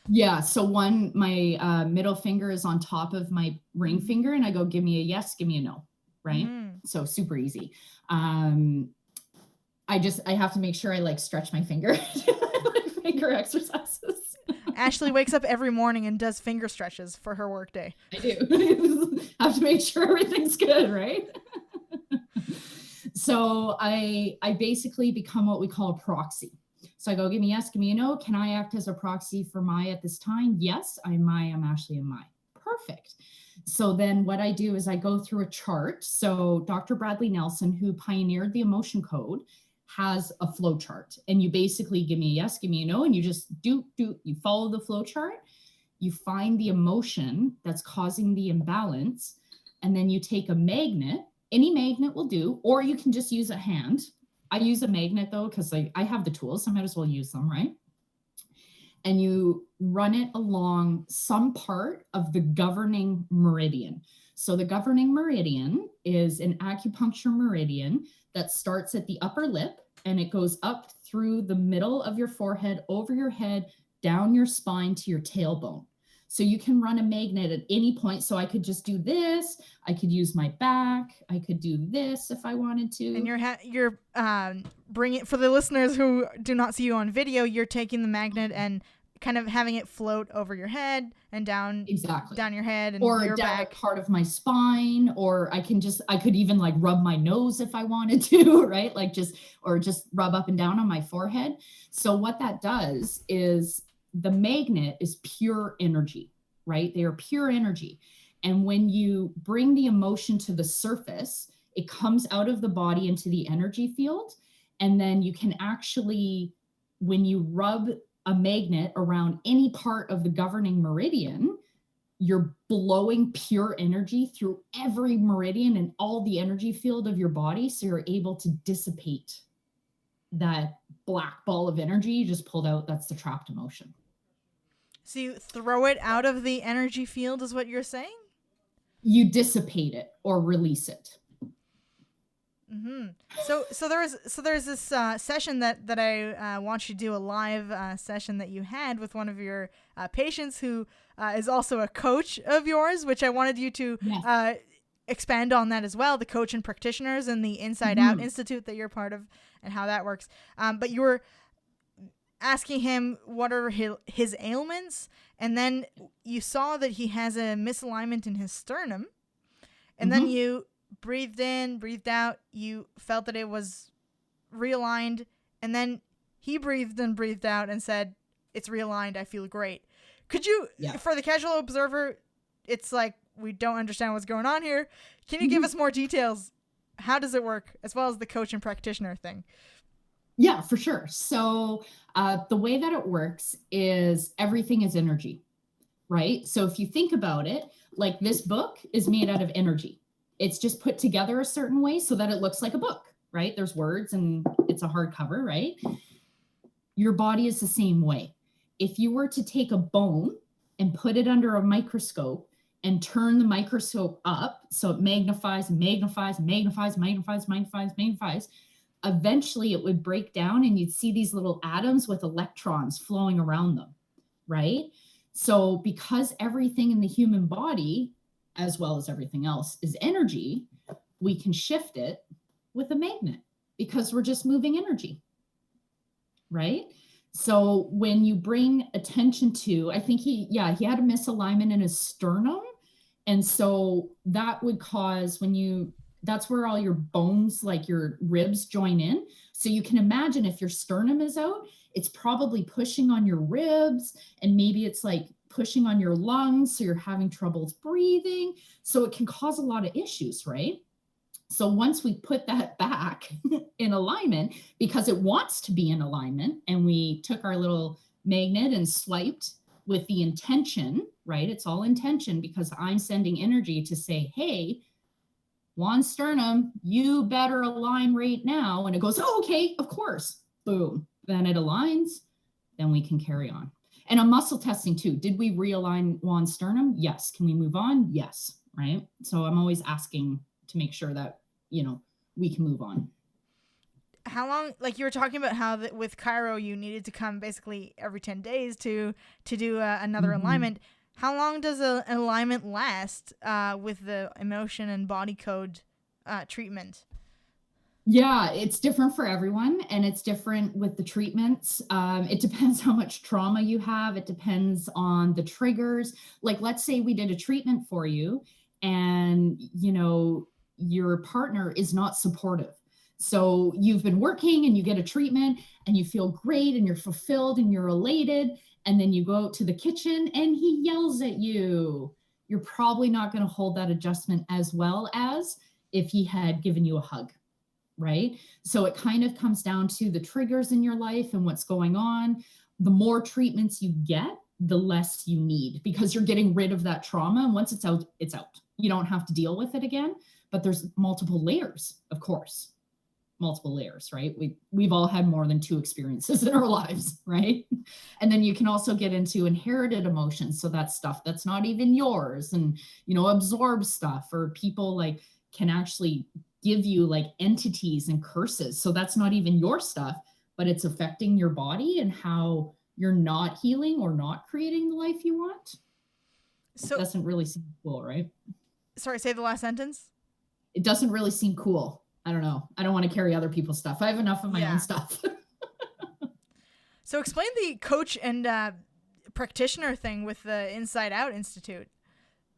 Speaker 2: Yeah. So my middle finger is on top of my ring finger and I go, give me a yes, give me a no. Right. So super easy. I have to make sure I stretch my finger, like finger exercises.
Speaker 1: Ashley wakes up every morning and does finger stretches for her workday.
Speaker 2: I do. Have to make sure everything's good, right? So I basically become what we call a proxy. So I go, give me yes, give me a no. Can I act as a proxy for Mai at this time? Yes, I'm Mai, I'm Ashley, and Mai. Perfect. So then what I do is I go through a chart. So Dr. Bradley Nelson, who pioneered the emotion code, has a flow chart. And you basically give me a yes, give me a no, and you just you follow the flow chart. You find the emotion that's causing the imbalance. And then you take a magnet. Any magnet will do, or you can just use a hand. I use a magnet though, because I have the tools, so I might as well use them, right? And you run it along some part of the governing meridian. So the governing meridian is an acupuncture meridian that starts at the upper lip and it goes up through the middle of your forehead, over your head, down your spine to your tailbone. So you can run a magnet at any point. So I could just do this. I could use my back. I could do this if I wanted to.
Speaker 1: And you're bringing, for the listeners who do not see you on video, you're taking the magnet and kind of having it float over your head and down, down your head and
Speaker 2: or
Speaker 1: your
Speaker 2: down
Speaker 1: back.
Speaker 2: Part of my spine, or I could even rub my nose if I wanted to, right? Just rub up and down on my forehead. So what that does is the magnet is pure energy, right? They are pure energy. And when you bring the emotion to the surface, it comes out of the body into the energy field. And then you can actually, when you rub a magnet around any part of the governing meridian, you're blowing pure energy through every meridian and all the energy field of your body. So you're able to dissipate that black ball of energy you just pulled out. That's the trapped emotion.
Speaker 1: So you throw it out of the energy field is what you're saying?
Speaker 2: You dissipate it or release it.
Speaker 1: Mm-hmm. So there's this session that I want you to do, a live session that you had with one of your patients who is also a coach of yours, which I wanted you to
Speaker 2: Yes.
Speaker 1: expand on that as well, the coach and practitioners and the Inside Out Institute that you're part of and how that works. But you were asking him what are his ailments, and then you saw that he has a misalignment in his sternum, and then you breathed in, breathed out, you felt that it was realigned, and then he breathed in, breathed out and said, it's realigned, I feel great. Could you, for the casual observer, it's like, we don't understand what's going on here. Can you give us more details? How does it work, as well as the coach and practitioner thing?
Speaker 2: Yeah, for sure. So the way that it works is everything is energy, right? So if you think about it, like this book is made out of energy. It's just put together a certain way so that it looks like a book, right? There's words and it's a hardcover, right? Your body is the same way. If you were to take a bone and put it under a microscope and turn the microscope up so it magnifies, eventually it would break down and you'd see these little atoms with electrons flowing around them, right? So because everything in the human body, as well as everything else, is energy, we can shift it with a magnet because we're just moving energy, right? So when you bring attention to, I think he had a misalignment in his sternum. And so that would cause that's where all your bones, like your ribs, join in. So you can imagine if your sternum is out, it's probably pushing on your ribs, and maybe it's like pushing on your lungs. So you're having troubles breathing. So it can cause a lot of issues, right? So once we put that back in alignment, because it wants to be in alignment, and we took our little magnet and swiped with the intention, right? It's all intention because I'm sending energy to say, hey, Juan sternum, you better align right now. And it goes, oh, okay, of course. Boom. Then it aligns. Then we can carry on. And a muscle testing too. Did we realign Juan's sternum? Yes. Can we move on? Yes. Right. So I'm always asking to make sure that, we can move on.
Speaker 1: How long, like you were talking about how with Chiro, you needed to come basically every 10 days to do another alignment. How long does an alignment last with the emotion and body code treatment?
Speaker 2: Yeah, it's different for everyone, and it's different with the treatments. It depends how much trauma you have. It depends on the triggers. Like, let's say we did a treatment for you and, your partner is not supportive. So you've been working and you get a treatment and you feel great and you're fulfilled and you're elated. And then you go out to the kitchen and he yells at you. You're probably not going to hold that adjustment as well as if he had given you a hug, right? So it kind of comes down to the triggers in your life and what's going on. The more treatments you get, the less you need, because you're getting rid of that trauma. And once it's out, it's out. You don't have to deal with it again. But there's multiple layers, of course. Multiple layers, right? We've all had more than 2 experiences in our lives, right? And then you can also get into inherited emotions. So that's stuff that's not even yours, and, absorb stuff, or people like can actually give you like entities and curses. So that's not even your stuff, but it's affecting your body and how you're not healing or not creating the life you want. So it doesn't really seem cool, right?
Speaker 1: Sorry, say the last sentence.
Speaker 2: It doesn't really seem cool. I don't know. I don't want to carry other people's stuff. I have enough of my own stuff.
Speaker 1: So explain the coach and practitioner thing with the Inside Out Institute.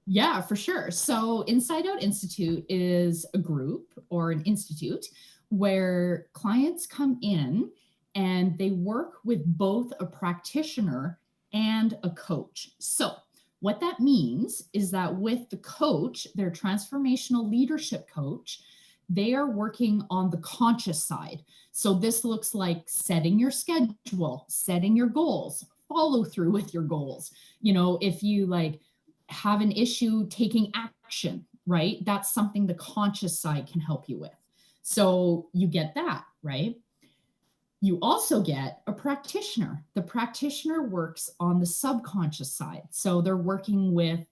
Speaker 2: Yeah, for sure. So Inside Out Institute is a group or an institute where clients come in and they work with both a practitioner and a coach. So what that means is that with the coach, their transformational leadership coach, they are working on the conscious side. So this looks like setting your schedule, setting your goals, follow through with your goals. If you have an issue taking action, right? That's something the conscious side can help you with. So you get that, right? You also get a practitioner. The practitioner works on the subconscious side. So they're working with,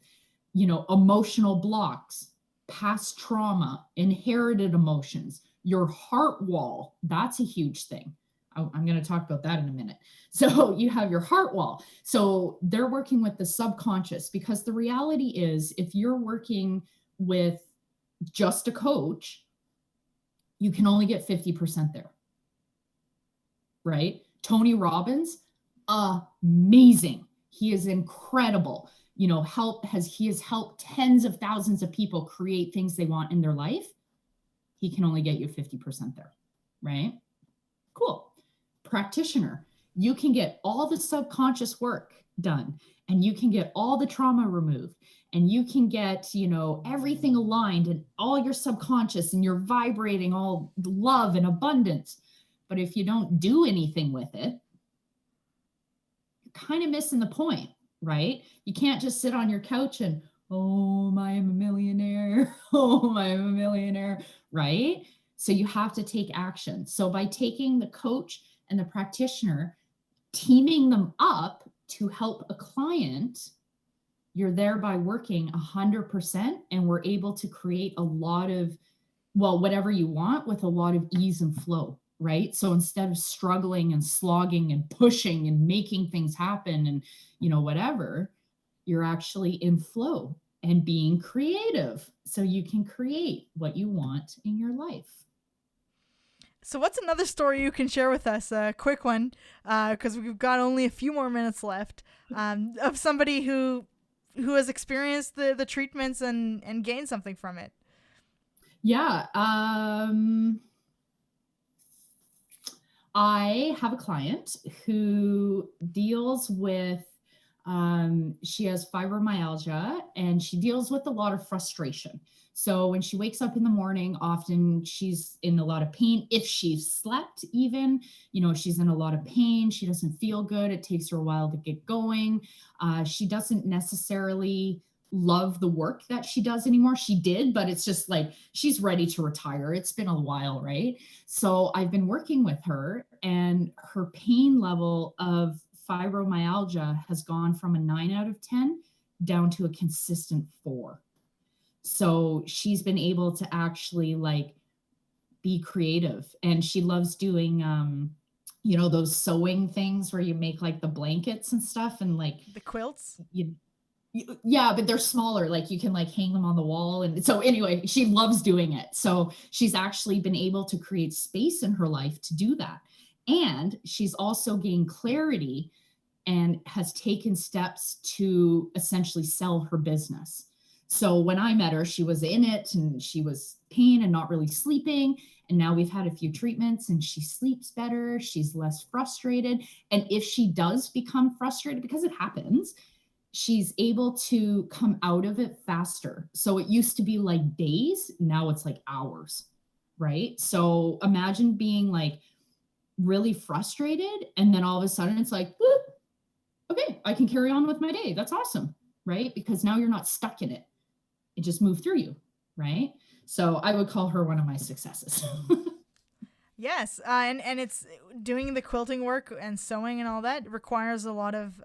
Speaker 2: emotional blocks, past trauma, inherited emotions, your heart wall. That's a huge thing. I'm going to talk about that in a minute. So you have your heart wall. So they're working with the subconscious, because the reality is, if you're working with just a coach, you can only get 50% there. Right? Tony Robbins, amazing. He is incredible. He has helped tens of thousands of people create things they want in their life. He can only get you 50% there, right? Cool. Practitioner, you can get all the subconscious work done, and you can get all the trauma removed, and you can get, everything aligned, and all your subconscious, and you're vibrating all love and abundance. But if you don't do anything with it, you're kind of missing the point, right? You can't just sit on your couch and, oh, I am a millionaire. Oh, I am a millionaire, right? So you have to take action. So by taking the coach and the practitioner, teaming them up to help a client, you're thereby working 100%, and we're able to create a lot of, whatever you want, with a lot of ease and flow. Right? So instead of struggling and slogging and pushing and making things happen and, whatever, you're actually in flow and being creative, so you can create what you want in your life.
Speaker 1: So what's another story you can share with us? A quick one, because we've got only a few more minutes left, of somebody who has experienced the treatments and gained something from it.
Speaker 2: Yeah. I have a client who deals with, she has fibromyalgia, and she deals with a lot of frustration. So when she wakes up in the morning, often she's in a lot of pain. If she's slept even, she's in a lot of pain. She doesn't feel good. It takes her a while to get going. She doesn't necessarily love the work that she does anymore. She did, but it's just like she's ready to retire. It's been a while, right? So I've been working with her, and her pain level of fibromyalgia has gone from a 9 out of 10 down to a consistent 4. So she's been able to actually be creative, and she loves doing those sewing things where you make the blankets and stuff, and
Speaker 1: the quilts.
Speaker 2: Yeah, but they're smaller. You can hang them on the wall. And so anyway, she loves doing it. So she's actually been able to create space in her life to do that. And she's also gained clarity and has taken steps to essentially sell her business. So when I met her, she was in it, and she was pain and not really sleeping. And now we've had a few treatments, and she sleeps better. She's less frustrated. And if she does become frustrated, because it happens, she's able to come out of it faster. So it used to be days, now it's hours, right? So imagine being really frustrated, and then all of a sudden it's okay, I can carry on with my day. That's awesome, right? Because now you're not stuck in it. It just moved through you, right? So I would call her one of my successes.
Speaker 1: Yes, and it's doing the quilting work and sewing and all that requires a lot of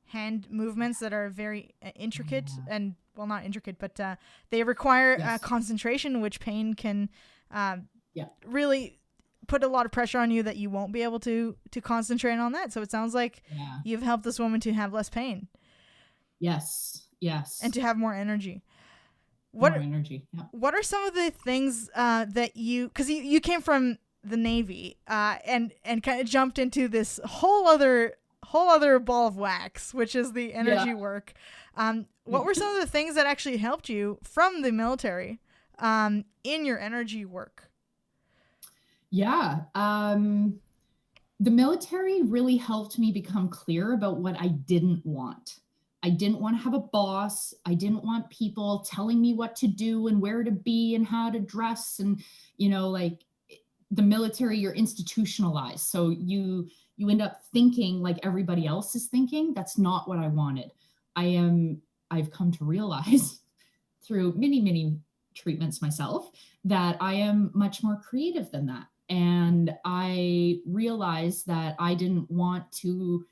Speaker 1: hand movements that are very intricate, and not intricate, but they require concentration, which pain can really put a lot of pressure on you that you won't be able to concentrate on that. So it sounds like you've helped this woman to have less pain.
Speaker 2: Yes.
Speaker 1: And to have more energy.
Speaker 2: More energy. Yeah.
Speaker 1: What are some of the things that because you came from the Navy and kind of jumped into this whole other ball of wax, which is the energy work. What were some of the things that actually helped you from the military in your energy work?
Speaker 2: Yeah. The military really helped me become clear about what I didn't want. I didn't want to have a boss. I didn't want people telling me what to do and where to be and how to dress. And, the military, you're institutionalized. So you end up thinking like everybody else is thinking. That's not what I wanted. I am I've come to realize through many, many treatments myself that I am much more creative than that. And I realized that I didn't want to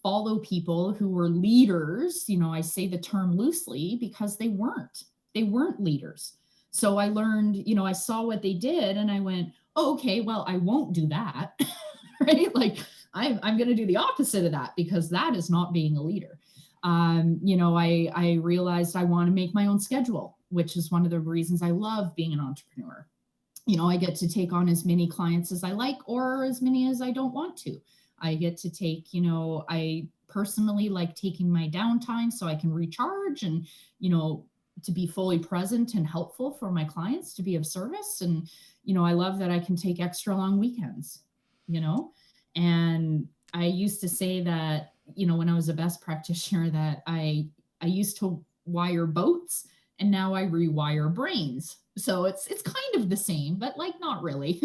Speaker 2: follow people who were leaders. I say the term loosely because they weren't. They weren't leaders. So I learned, I saw what they did and I went, oh, okay, well, I won't do that. Right? Like I'm going to do the opposite of that because that is not being a leader. I realized I want to make my own schedule, which is one of the reasons I love being an entrepreneur. I get to take on as many clients as I like or as many as I don't want to. I get to take, I personally like taking my downtime so I can recharge and, to be fully present and helpful for my clients, to be of service. And, I love that I can take extra long weekends, and I used to say that, when I was a best practitioner that I used to wire boats and now I rewire brains. So it's kind of the same, but like not really.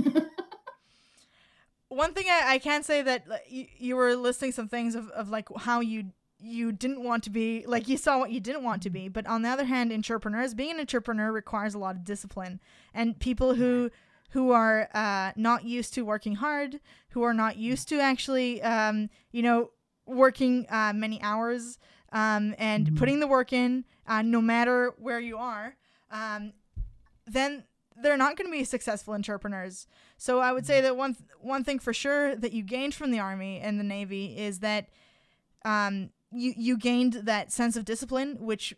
Speaker 1: One thing I can say that you were listing some things of like how you didn't want to be, like you saw what you didn't want to be. But on the other hand, being an entrepreneur requires a lot of discipline, and people who are not used to working hard, who are not used to actually, working many hours and putting the work in, no matter where you are, then they're not going to be successful entrepreneurs. So I would say that one thing for sure that you gained from the Army and the Navy is that you gained that sense of discipline, which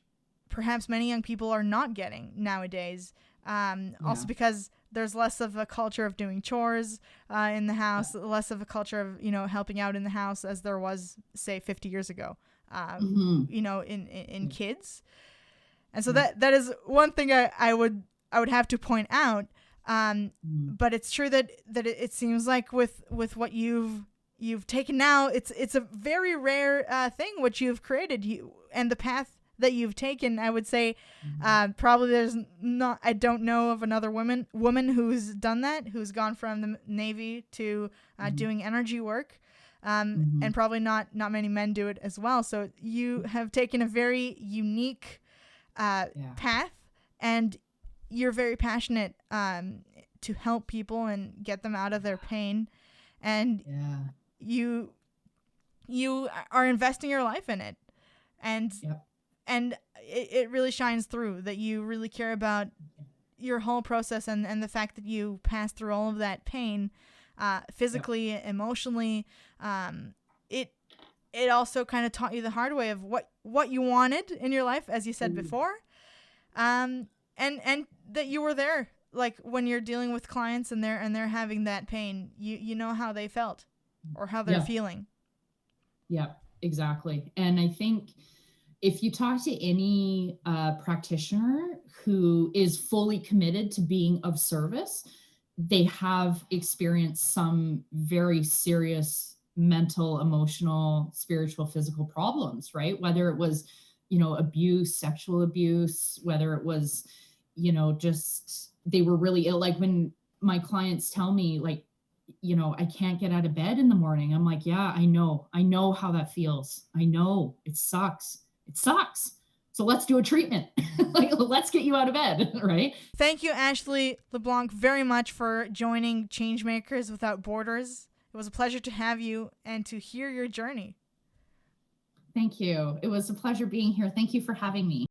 Speaker 1: perhaps many young people are not getting nowadays. Also because there's less of a culture of doing chores in the house, less of a culture of, helping out in the house as there was, say, 50 years ago, in kids. And so that is one thing I would have to point out. But it's true that it seems like with what you've taken now, it's a very rare thing what you've created, and the path that you've taken. I would say probably I don't know of another woman who's done that, who's gone from the Navy to doing energy work. And probably not many men do it as well. So you have taken a very unique path, and you're very passionate to help people and get them out of their pain, and you are investing your life in it, and it really shines through that you really care about your whole process and the fact that you passed through all of that pain, physically, emotionally. It also kind of taught you the hard way of what you wanted in your life, as you said before, and that you were there, like when you're dealing with clients and they're having that pain, you know how they felt or how they're feeling.
Speaker 2: Yeah, exactly. And I think if you talk to any practitioner who is fully committed to being of service, they have experienced some very serious mental, emotional, spiritual, physical problems, right? Whether it was, abuse, sexual abuse, whether it was, just they were really ill. Like when my clients tell me, like, I can't get out of bed in the morning. I'm like, yeah, I know how that feels. I know it sucks. So let's do a treatment. Like, let's get you out of bed, right?
Speaker 1: Thank you, Ashley LeBlanc, very much for joining Changemakers Without Borders. It was a pleasure to have you and to hear your journey.
Speaker 2: Thank you. It was a pleasure being here. Thank you for having me.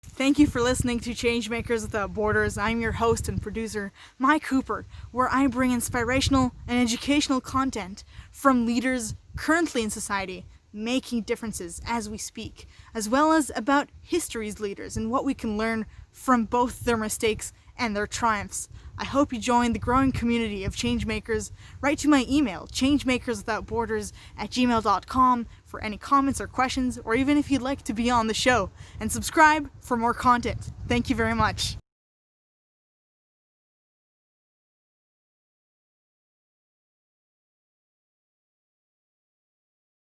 Speaker 1: Thank you for listening to Changemakers Without Borders. I'm your host and producer, Mike Cooper, where I bring inspirational and educational content from leaders currently in society making differences as we speak, as well as about history's leaders and what we can learn from both their mistakes and their triumphs. I hope you join the growing community of changemakers. Write to my email, changemakerswithoutborders@gmail.com, for any comments or questions, or even if you'd like to be on the show, and subscribe for more content. Thank you very much.